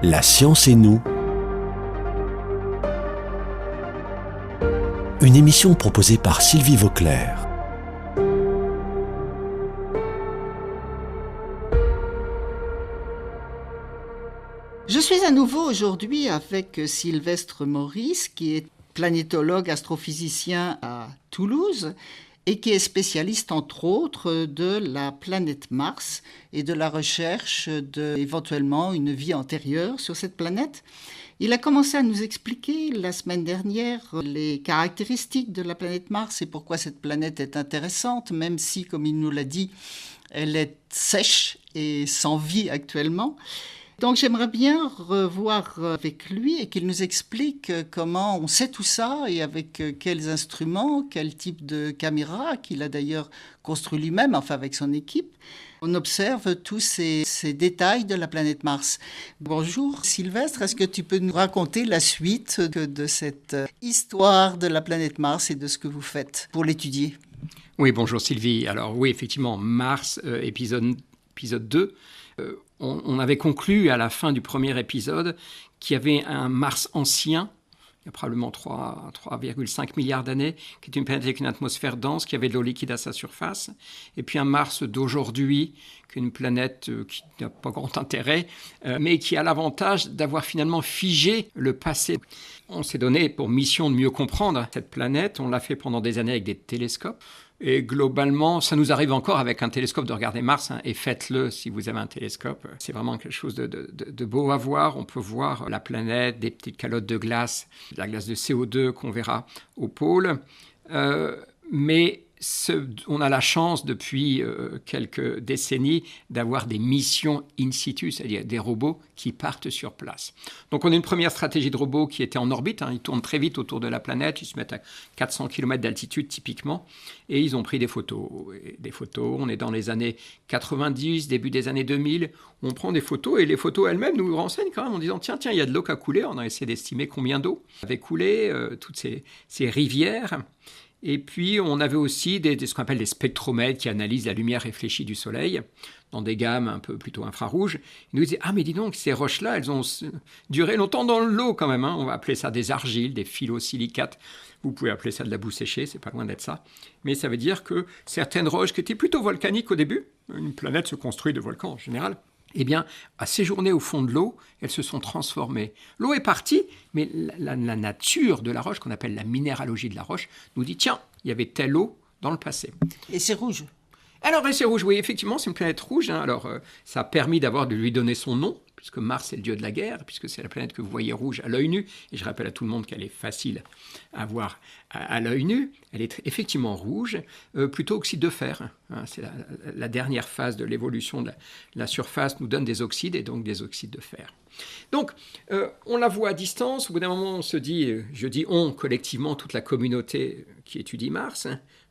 La science et nous. Une émission proposée par Sylvie Vauclair. Je suis à nouveau aujourd'hui avec Sylvestre Maurice, qui est planétologue astrophysicien à Toulouse et qui est spécialiste entre autres de la planète Mars et de la recherche d'éventuellement une vie antérieure sur cette planète. Il a commencé à nous expliquer la semaine dernière les caractéristiques de la planète Mars et pourquoi cette planète est intéressante, même si, comme il nous l'a dit, elle est sèche et sans vie actuellement. Donc j'aimerais bien revoir avec lui et qu'il nous explique comment on sait tout ça et avec quels instruments, quel type de caméra qu'il a d'ailleurs construit lui-même, enfin avec son équipe. On observe tous ces détails de la planète Mars. Bonjour Sylvestre, est-ce que tu peux nous raconter la suite de cette histoire de la planète Mars et de ce que vous faites pour l'étudier ? Oui, bonjour Sylvie. Alors oui, effectivement, Mars, épisode 2. On avait conclu à la fin du premier épisode qu'il y avait un Mars ancien, il y a probablement 3,5 milliards d'années, qui est une planète avec une atmosphère dense, qui avait de l'eau liquide à sa surface, et puis un Mars d'aujourd'hui, qui est une planète qui n'a pas grand intérêt, mais qui a l'avantage d'avoir finalement figé le passé. On s'est donné pour mission de mieux comprendre cette planète, on l'a fait pendant des années avec des télescopes. Et globalement, ça nous arrive encore avec un télescope de regarder Mars, et faites-le si vous avez un télescope. C'est vraiment quelque chose de beau à voir. On peut voir la planète, des petites calottes de glace, de la glace de CO2 qu'on verra au pôle. Mais on a la chance depuis quelques décennies d'avoir des missions in situ, c'est-à-dire des robots qui partent sur place. Donc on a une première stratégie de robots qui était en orbite, ils tournent très vite autour de la planète, ils se mettent à 400 km d'altitude typiquement, et ils ont pris des photos. Et des photos, on est dans les années 90, début des années 2000, on prend des photos et les photos elles-mêmes nous renseignent quand même en disant tiens, il y a de l'eau qui a coulé, on a essayé d'estimer combien d'eau avait coulé, toutes ces rivières. Et puis, on avait aussi ce qu'on appelle des spectromètres qui analysent la lumière réfléchie du Soleil dans des gammes un peu plutôt infrarouges. Ils nous disaient « Ah, mais dis donc, ces roches-là, elles ont duré longtemps dans l'eau quand même. On va appeler ça des argiles, des phyllosilicates. Vous pouvez appeler ça de la boue séchée, c'est pas loin d'être ça. Mais ça veut dire que certaines roches qui étaient plutôt volcaniques au début, une planète se construit de volcans en général, eh bien, à séjourner au fond de l'eau, elles se sont transformées. L'eau est partie, mais la nature de la roche, qu'on appelle la minéralogie de la roche, nous dit, tiens, il y avait telle eau dans le passé. Et c'est rouge ? Alors, c'est rouge, oui, effectivement, c'est une planète rouge. Alors, ça a permis de lui donner son nom, puisque Mars est le dieu de la guerre, puisque c'est la planète que vous voyez rouge à l'œil nu. Et je rappelle à tout le monde qu'elle est facile à voir à l'œil nu. Elle est effectivement rouge, plutôt oxyde de fer. C'est la dernière phase de l'évolution de la surface, nous donne des oxydes et donc des oxydes de fer. Donc, on la voit à distance. Au bout d'un moment, on se dit, je dis on, collectivement, toute la communauté qui étudie Mars,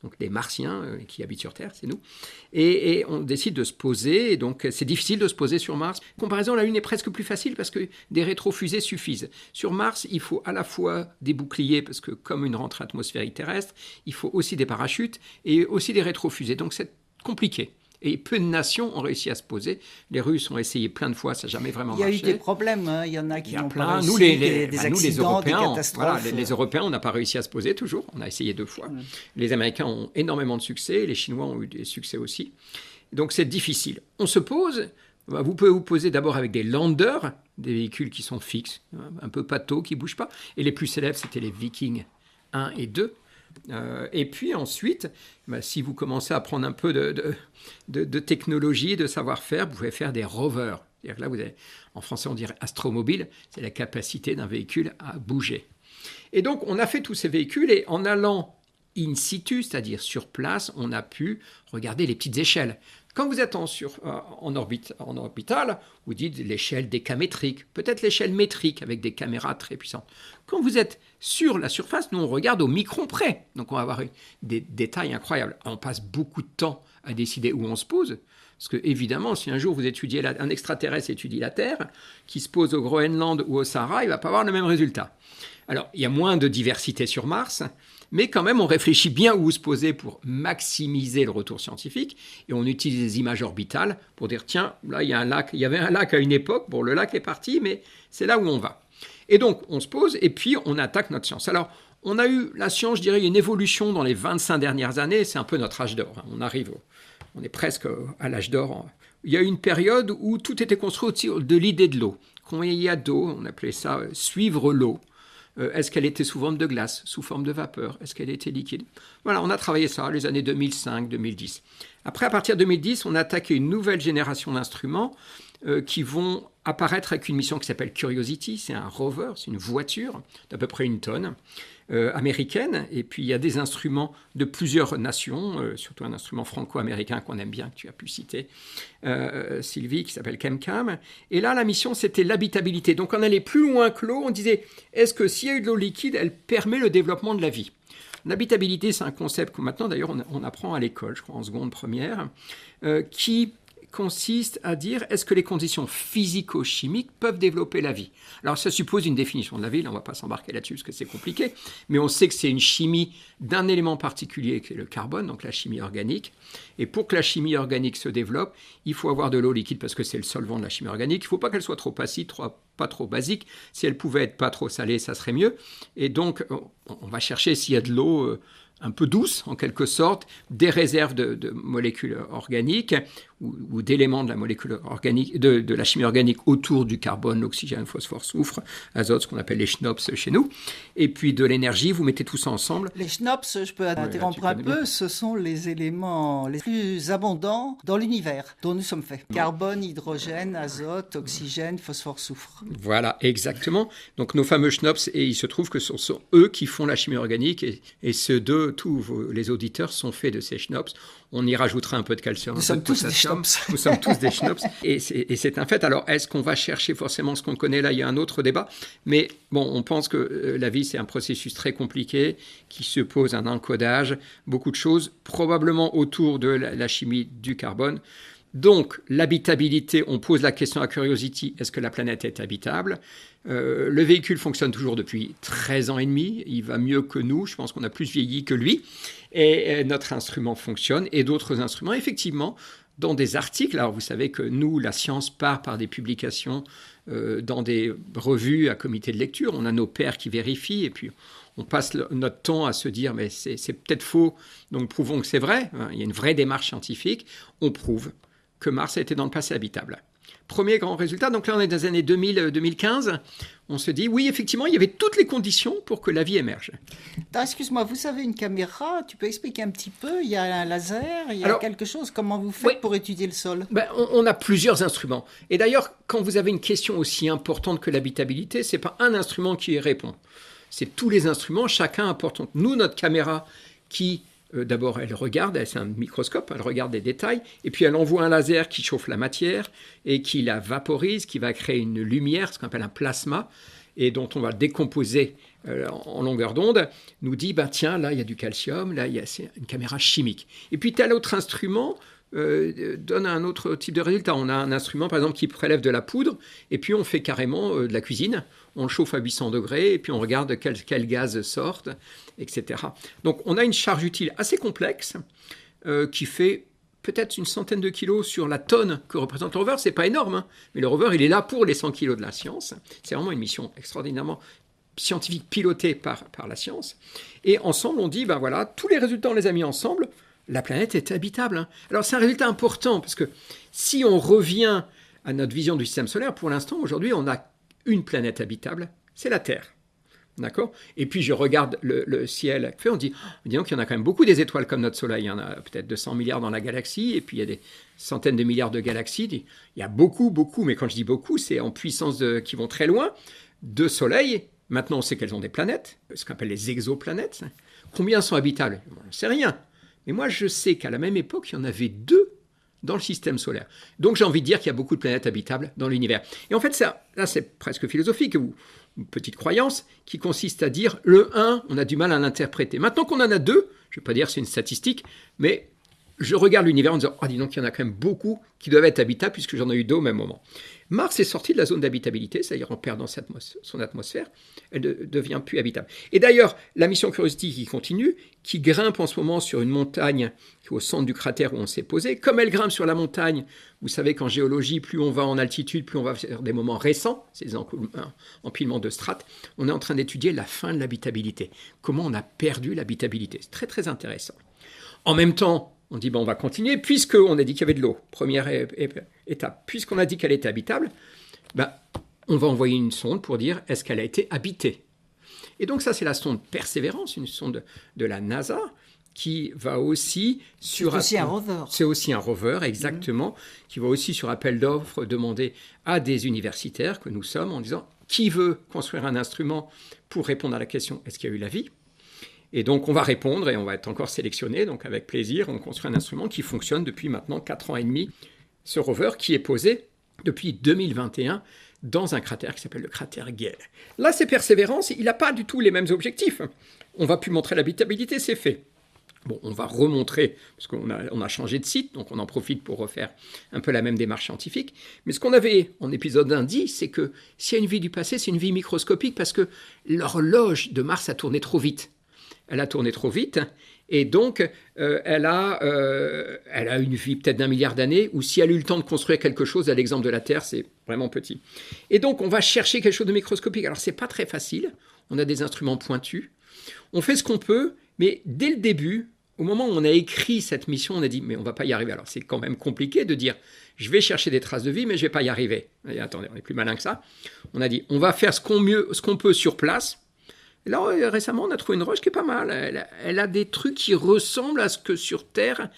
donc les Martiens qui habitent sur Terre, c'est nous. Et on décide de se poser, et donc c'est difficile de se poser sur Mars. Comparaison, la Lune est presque plus facile parce que des rétrofusées suffisent. Sur Mars, il faut à la fois des boucliers, parce que comme une rentrée atmosphérique terrestre, il faut aussi des parachutes et aussi des rétrofusées. Donc c'est compliqué. Et peu de nations ont réussi à se poser. Les Russes ont essayé plein de fois, ça n'a jamais vraiment marché. Il y a eu des problèmes, il y en a qui n'ont pas réussi, nous, des accidents, les Européens, des catastrophes. Voilà, les Européens, on n'a pas réussi à se poser toujours, on a essayé 2 fois. Les Américains ont énormément de succès, les Chinois ont eu des succès aussi. Donc c'est difficile. On se pose, vous pouvez vous poser d'abord avec des landers, des véhicules qui sont fixes, un peu pâteaux, qui ne bougent pas. Et les plus célèbres, c'était les Vikings 1 et 2. Et puis ensuite, si vous commencez à prendre un peu de technologie, de savoir-faire, vous pouvez faire des rovers. C'est-à-dire que là, vous avez, en français, on dirait astromobile, c'est la capacité d'un véhicule à bouger. Et donc, on a fait tous ces véhicules et en allant in situ, c'est-à-dire sur place, on a pu regarder les petites échelles. Quand vous êtes en orbital, vous dites l'échelle décamétrique, peut-être l'échelle métrique avec des caméras très puissantes. Quand vous êtes sur la surface, nous on regarde au micron près, donc on va avoir des détails incroyables. On passe beaucoup de temps à décider où on se pose, parce que évidemment, si un jour vous étudiez un extraterrestre étudie la Terre, qui se pose au Groenland ou au Sahara, il ne va pas avoir le même résultat. Alors, il y a moins de diversité sur Mars, Mais quand même, on réfléchit bien où se poser pour maximiser le retour scientifique. Et on utilise des images orbitales pour dire, tiens, là, il y a un lac. Il y avait un lac à une époque. Bon, le lac est parti, mais c'est là où on va. Et donc, on se pose et puis on attaque notre science. Alors, on a eu la science, je dirais, une évolution dans les 25 dernières années. C'est un peu notre âge d'or. On est presque à l'âge d'or. Il y a eu une période où tout était construit autour de l'idée de l'eau. Quand il y a d'eau, on appelait ça suivre l'eau. Est-ce qu'elle était sous forme de glace, sous forme de vapeur? Est-ce qu'elle était liquide? Voilà, on a travaillé ça les années 2005-2010. Après, à partir de 2010, on a attaqué une nouvelle génération d'instruments qui vont apparaître avec une mission qui s'appelle Curiosity. C'est un rover, c'est une voiture d'à peu près 1 tonne. Américaine, et puis il y a des instruments de plusieurs nations, surtout un instrument franco-américain qu'on aime bien, que tu as pu citer, Sylvie, qui s'appelle ChemCam. Et là, la mission, c'était l'habitabilité. Donc on allait plus loin que l'eau, on disait, est-ce que s'il y a eu de l'eau liquide, elle permet le développement de la vie? L'habitabilité, c'est un concept que maintenant, d'ailleurs, on apprend à l'école, je crois, en seconde, première, qui consiste à dire est-ce que les conditions physico-chimiques peuvent développer la vie? Alors ça suppose une définition de la vie, là on ne va pas s'embarquer là-dessus parce que c'est compliqué, mais on sait que c'est une chimie d'un élément particulier qui est le carbone, donc la chimie organique. Et pour que la chimie organique se développe, il faut avoir de l'eau liquide parce que c'est le solvant de la chimie organique. Il ne faut pas qu'elle soit trop acide, pas trop basique. Si elle pouvait être pas trop salée, ça serait mieux. Et donc on va chercher s'il y a de l'eau un peu douce, en quelque sorte, des réserves de molécules organiques ou d'éléments de la molécule organique, de la chimie organique autour du carbone, l'oxygène, phosphore, soufre, azote, ce qu'on appelle les schnops chez nous. Et puis de l'énergie, vous mettez tout ça ensemble. Les schnops, je peux interrompre un peu, ce sont les éléments les plus abondants dans l'univers dont nous sommes faits. Carbone, hydrogène, azote, oxygène, phosphore, soufre. Voilà, exactement. Donc nos fameux schnops, et il se trouve que ce sont eux qui font la chimie organique, et ceux d'eux, tous les auditeurs sont faits de ces schnops. On y rajoutera un peu de calcium. Nous sommes tous des schnops. Nous sommes tous des schnops. Et c'est un fait. Alors, est-ce qu'on va chercher forcément ce qu'on connaît là? Il y a un autre débat. Mais bon, on pense que la vie, c'est un processus très compliqué qui suppose un encodage, beaucoup de choses, probablement autour de la chimie du carbone. Donc, l'habitabilité, on pose la question à Curiosity, est-ce que la planète est habitable? Le véhicule fonctionne toujours depuis 13 ans et demi, il va mieux que nous, je pense qu'on a plus vieilli que lui, et notre instrument fonctionne, et d'autres instruments, effectivement, dans des articles, alors vous savez que nous, la science part par des publications dans des revues à comité de lecture, on a nos pairs qui vérifient, et puis on passe notre temps à se dire mais c'est peut-être faux, donc prouvons que c'est vrai, il y a une vraie démarche scientifique, on prouve que Mars a été dans le passé habitable. Premier grand résultat, donc là on est dans les années 2000-2015, on se dit oui effectivement il y avait toutes les conditions pour que la vie émerge. Excuse-moi, vous avez une caméra, tu peux expliquer un petit peu, il y a un laser, il y a quelque chose, comment vous faites pour étudier le sol? On a plusieurs instruments, et d'ailleurs quand vous avez une question aussi importante que l'habitabilité, c'est pas un instrument qui y répond, c'est tous les instruments, chacun apporte. Nous notre caméra qui d'abord, elle regarde, c'est un microscope, elle regarde des détails, et puis elle envoie un laser qui chauffe la matière et qui la vaporise, qui va créer une lumière, ce qu'on appelle un plasma, et dont on va décomposer en longueur d'onde, nous dit, tiens, là, il y a du calcium, là, c'est une caméra chimique. Et puis, tel autre instrument donne un autre type de résultat. On a un instrument, par exemple, qui prélève de la poudre, et puis on fait carrément de la cuisine. On le chauffe à 800 degrés, et puis on regarde quel gaz sortent, etc. Donc, on a une charge utile assez complexe qui fait peut-être une centaine de kilos sur la tonne que représente le rover. C'est pas énorme, mais le rover, il est là pour les 100 kilos de la science. C'est vraiment une mission extraordinairement scientifique pilotée par la science. Et ensemble, on dit, voilà, tous les résultats, on les a mis ensemble. La planète est habitable. Alors, c'est un résultat important, parce que si on revient à notre vision du système solaire, pour l'instant, aujourd'hui, on a une planète habitable, c'est la Terre. D'accord? Et puis, je regarde le ciel, on dit, disons qu'il y en a quand même beaucoup des étoiles comme notre Soleil. Il y en a peut-être 200 milliards dans la galaxie, et puis il y a des centaines de milliards de galaxies. Il y a beaucoup, mais quand je dis beaucoup, c'est en puissance qui vont très loin, de soleils. Maintenant, on sait qu'elles ont des planètes, ce qu'on appelle les exoplanètes. Combien sont habitables? On ne sait rien. Mais moi, je sais qu'à la même époque, il y en avait 2 dans le système solaire. Donc, j'ai envie de dire qu'il y a beaucoup de planètes habitables dans l'univers. Et en fait, là, c'est presque philosophique, ou une petite croyance qui consiste à dire le 1, on a du mal à l'interpréter. Maintenant qu'on en a 2, je ne vais pas dire que c'est une statistique, mais je regarde l'univers en disant, dis donc, il y en a quand même beaucoup qui doivent être habitables puisque j'en ai eu 2 au même moment. Mars est sorti de la zone d'habitabilité, c'est-à-dire en perdant son atmosphère, elle ne devient plus habitable. Et d'ailleurs, la mission Curiosity qui continue, qui grimpe en ce moment sur une montagne qui est au centre du cratère où on s'est posé, comme elle grimpe sur la montagne, vous savez qu'en géologie, plus on va en altitude, plus on va vers des moments récents, c'est des empilements de strates, on est en train d'étudier la fin de l'habitabilité, comment on a perdu l'habitabilité. C'est très très intéressant. En même temps, on dit, on va continuer, puisqu'on a dit qu'il y avait de l'eau, première étape, puisqu'on a dit qu'elle était habitable, on va envoyer une sonde pour dire, est-ce qu'elle a été habitée? Et donc ça, c'est la sonde Persévérance, une sonde de la NASA, qui va aussi sur... C'est aussi un rover. C'est aussi un rover, exactement, qui va aussi sur appel d'offres demander à des universitaires que nous sommes, en disant, qui veut construire un instrument pour répondre à la question, est-ce qu'il y a eu la vie? Et donc, on va répondre et on va être encore sélectionné. Donc, avec plaisir, on construit un instrument qui fonctionne depuis maintenant 4 ans et demi. Ce rover qui est posé depuis 2021 dans un cratère qui s'appelle le cratère Gale. Là, c'est Persévérance. Il n'a pas du tout les mêmes objectifs. On va plus montrer l'habitabilité, c'est fait. Bon, on va remontrer, parce qu'on a changé de site, donc on en profite pour refaire un peu la même démarche scientifique. Mais ce qu'on avait en épisode 1 dit, c'est que s'il y a une vie du passé, c'est une vie microscopique parce que l'horloge de Mars a tourné trop vite. Elle a tourné trop vite et donc elle a une vie peut-être d'1 milliard d'années ou si elle a eu le temps de construire quelque chose, à l'exemple de la Terre, c'est vraiment petit. Et donc on va chercher quelque chose de microscopique. Alors c'est pas très facile, on a des instruments pointus, on fait ce qu'on peut, mais dès le début, au moment où on a écrit cette mission, on a dit mais on va pas y arriver. Alors c'est quand même compliqué de dire je vais chercher des traces de vie mais je vais pas y arriver. Et attendez, on est plus malin que ça. On a dit on va faire ce qu'on peut sur place. Et là, récemment, on a trouvé une roche qui est pas mal. Elle a des trucs qui ressemblent à ce que sur Terre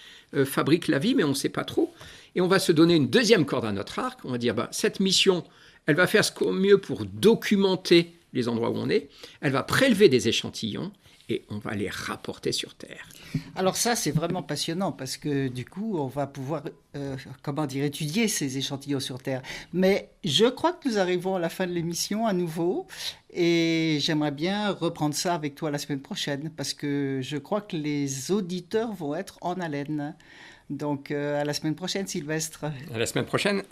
fabrique la vie, mais on ne sait pas trop. Et on va se donner une deuxième corde à notre arc. On va dire, cette mission, elle va faire ce qu'on mieux pour documenter les endroits où on est. Elle va prélever des échantillons et on va les rapporter sur Terre. Alors ça, c'est vraiment passionnant parce que du coup, on va pouvoir étudier ces échantillons sur Terre. Mais je crois que nous arrivons à la fin de l'émission à nouveau et j'aimerais bien reprendre ça avec toi la semaine prochaine parce que je crois que les auditeurs vont être en haleine. Donc à la semaine prochaine, Sylvestre. À la semaine prochaine.